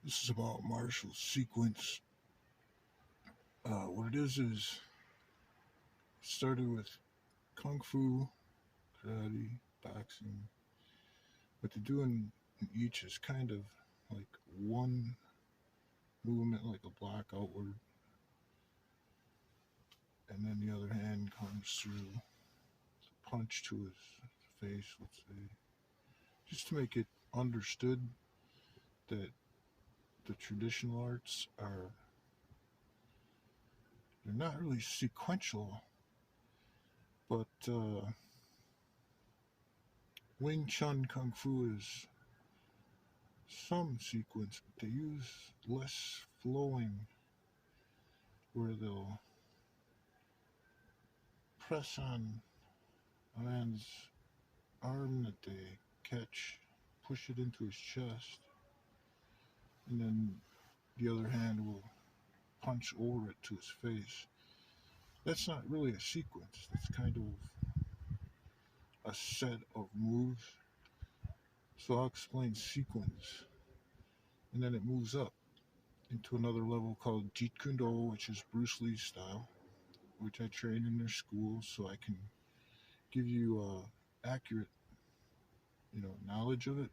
This is about martial sequence. What it is started with kung fu, karate, boxing. What they do in each is kind of like one movement, like a block outward, and then the other hand comes through, punch to his face, let's say, just to make it understood that the traditional arts are they're not really sequential, but Wing Chun Kung Fu is some sequence, but they use less flowing, where they'll press on a man's arm that they catch, push it into his chest, and then the other hand will punch over it to his face. That's not really a sequence. That's kind of a set of moves. So I'll explain sequence, and then it moves up into another level called Jeet Kune Do, which is Bruce Lee's style, which I train in their school, so I can give you accurate, knowledge of it.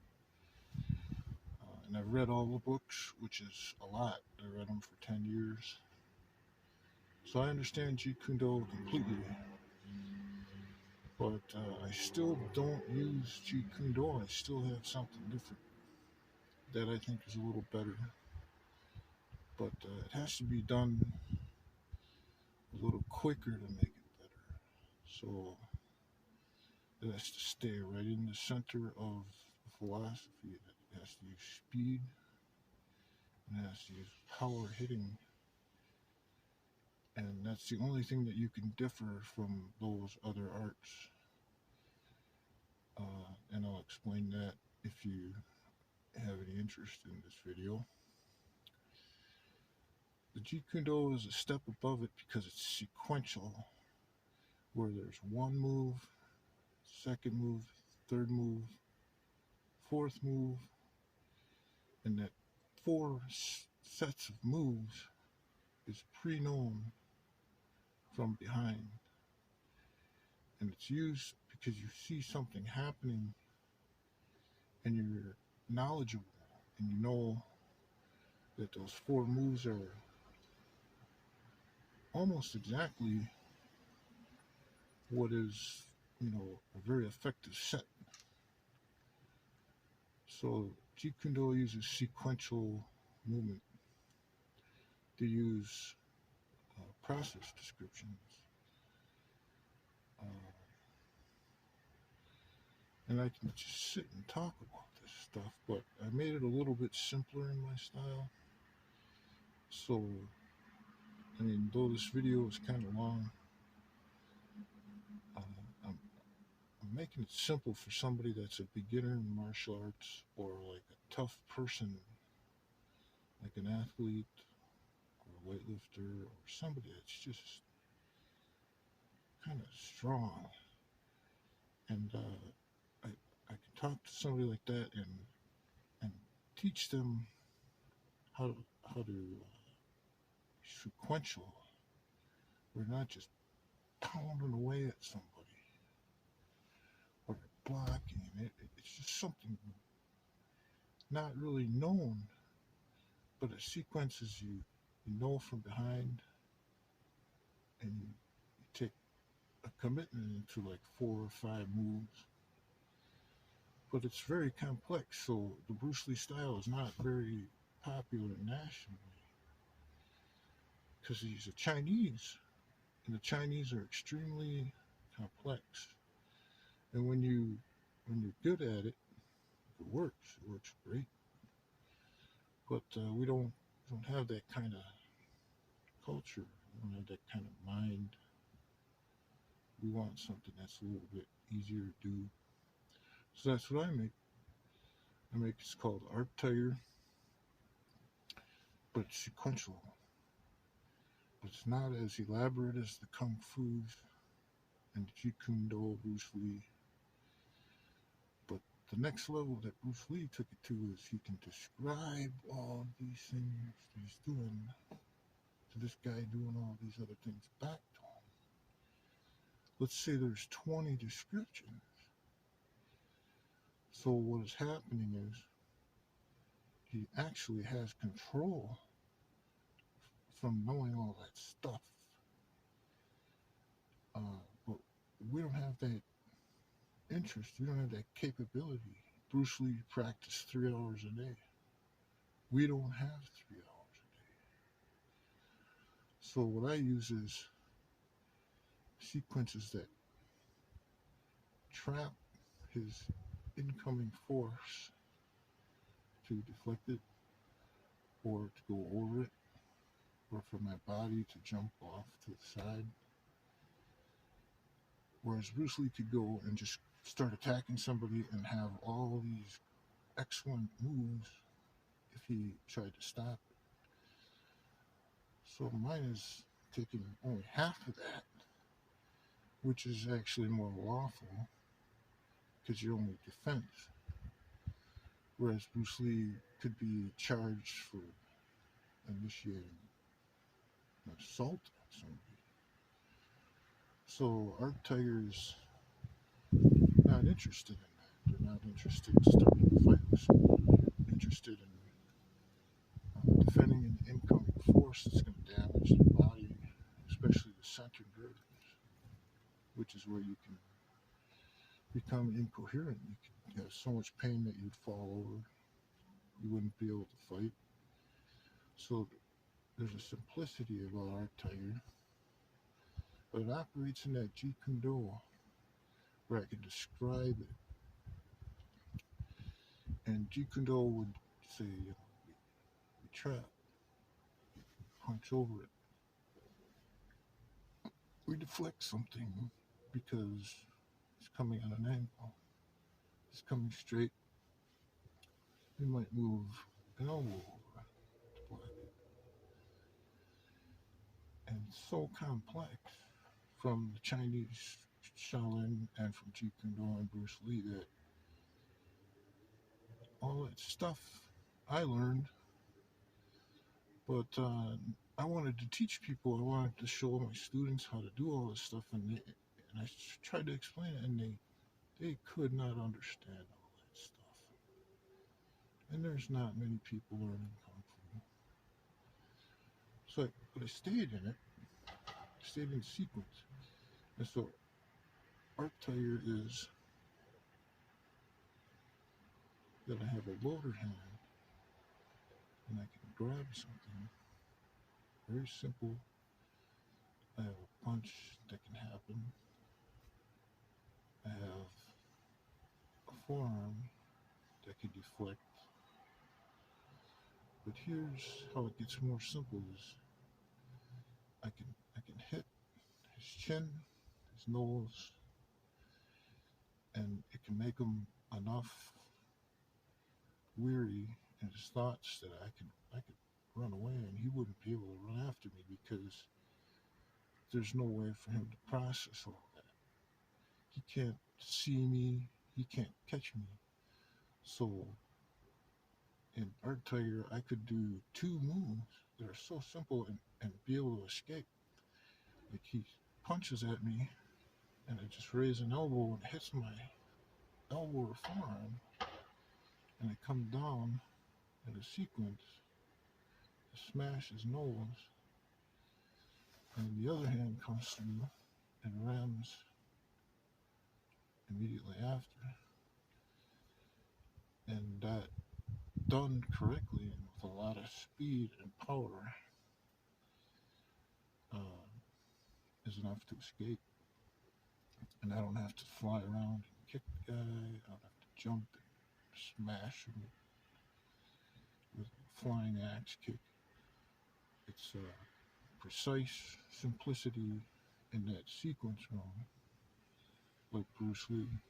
And I've read all the books, which is a lot. I read them for 10 years, so I understand Jeet Kune Do completely. But I still don't use Jeet Kune Do. I still have something different that I think is a little better. But it has to be done a little quicker to make it better. So it has to stay right in the center of the philosophy. It has to use speed, and it has to use power hitting. And that's the only thing that you can differ from those other arts. And I'll explain that if you have any interest in this video. The Jeet Kune Do is a step above it because it's sequential, where there's one move, second move, third move, fourth move, and that four sets of moves is pre-known from behind. And it's used because you see something happening and you're knowledgeable and you know that those four moves are almost exactly what is, a very effective set. So Jeet Kune Do uses sequential movement. They use process descriptions. Uh, and I can just sit and talk about this stuff, but I made it a little bit simpler in my style. So, I mean, though this video is kind of long, uh, I'm, I'm making it simple for somebody that's a beginner in martial arts or like a tough person, like an athlete or a weightlifter or somebody that's just kind of strong. And I can talk to somebody like that and teach them how to sequential. We're not just pounding away at somebody or blocking. It's just something not really known, but a sequence is you know from behind, and you take a commitment into like 4 or 5 moves. But it's very complex, so the Bruce Lee style is not very popular nationally because he's a Chinese, and the Chinese are extremely complex. And when you're good at it, it works. It works great. But we don't have that kind of culture. We don't have that kind of mind. We want something that's a little bit easier to do. So that's what I make. I make it's called ARCTIGER, but it's sequential. It's not as elaborate as the Kung Fu's and the Jeet Kune Do, Bruce Lee, but the next level that Bruce Lee took it to is he can describe all these things that he's doing to this guy doing all these other things back to him. Let's say there's 20 descriptions. So what is happening is he actually has control from knowing all that stuff. But we don't have that interest. We don't have that capability. Bruce Lee practiced 3 hours a day. We don't have 3 hours a day. So what I use is sequences that trap his incoming force to deflect it or to go over it or for my body to jump off to the side. Whereas Bruce Lee could go and just start attacking somebody and have all these excellent moves if he tried to stop it. So mine is taking only half of that, which is actually more lawful because you're only defense. Whereas Bruce Lee could be charged for initiating an assault on somebody. So ARCTIGER's not interested in that. They're not interested in starting a fight with somebody. They're interested in defending an incoming force that's going to damage their body, especially the center nerves, which is where you can become incoherent. You can have so much pain that you'd fall over. You wouldn't be able to fight. So there's a simplicity about ARCTIGER, but it operates in that Jeet Kune Do where I can describe it. And Jeet Kune Do would say, we trap, we punch over it, we deflect something because it's coming at an angle. It's coming straight. We might move an elbow over to block it. And it's so complex from the Chinese Shaolin and from Jeet Kune Do and Bruce Lee that all that stuff I learned, but I wanted to teach people. I wanted to show my students how to do all this stuff, and I tried to explain it, and they could not understand all that stuff. And there's not many people learning Kung Fu. But I stayed in it, stayed in the sequence. And so ARCTIGER is that I have a loader hand, and I can grab something. Very simple. I have a punch that can happen. I have a forearm that can deflect. But here's how it gets more simple: is I can hit his chin, his nose, and it can make him enough weary in his thoughts that I could run away and he wouldn't be able to run after me because there's no way for him to process all that. He can't see me, he can't catch me. So in ARCTIGER, I could do 2 moves that are so simple and be able to escape. Like he punches at me and I just raise an elbow and hits my elbow or forearm, and I come down in a sequence to smash his nose, and the other hand comes through and rams immediately after. And that done correctly and with a lot of speed and power is enough to escape. And I don't have to fly around and kick the guy. I don't have to jump and smash him with a flying axe kick. It's precise simplicity in that sequence wrong, like Bruce Lee.